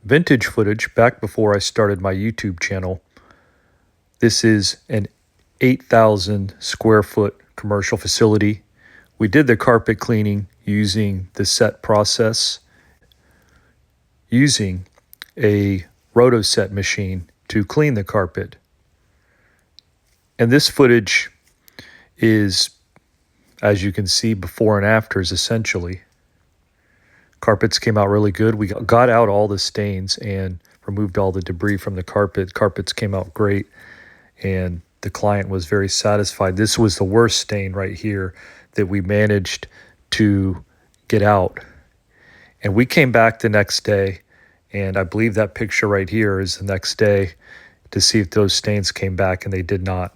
vintage footage back before I started my YouTube channel. This is an 8,000 square foot commercial facility. We did the carpet cleaning using the SETT process, using a RotoSet machine to clean the carpet. And this footage is, as you can see, before and afters essentially. Carpets came out really good. We got out all the stains and removed all the debris from the carpet. Carpets came out great, and the client was very satisfied. This was the worst stain right here that we managed to get out. And we came back the next day, and I believe that picture right here is the next day, to see if those stains came back, and they did not.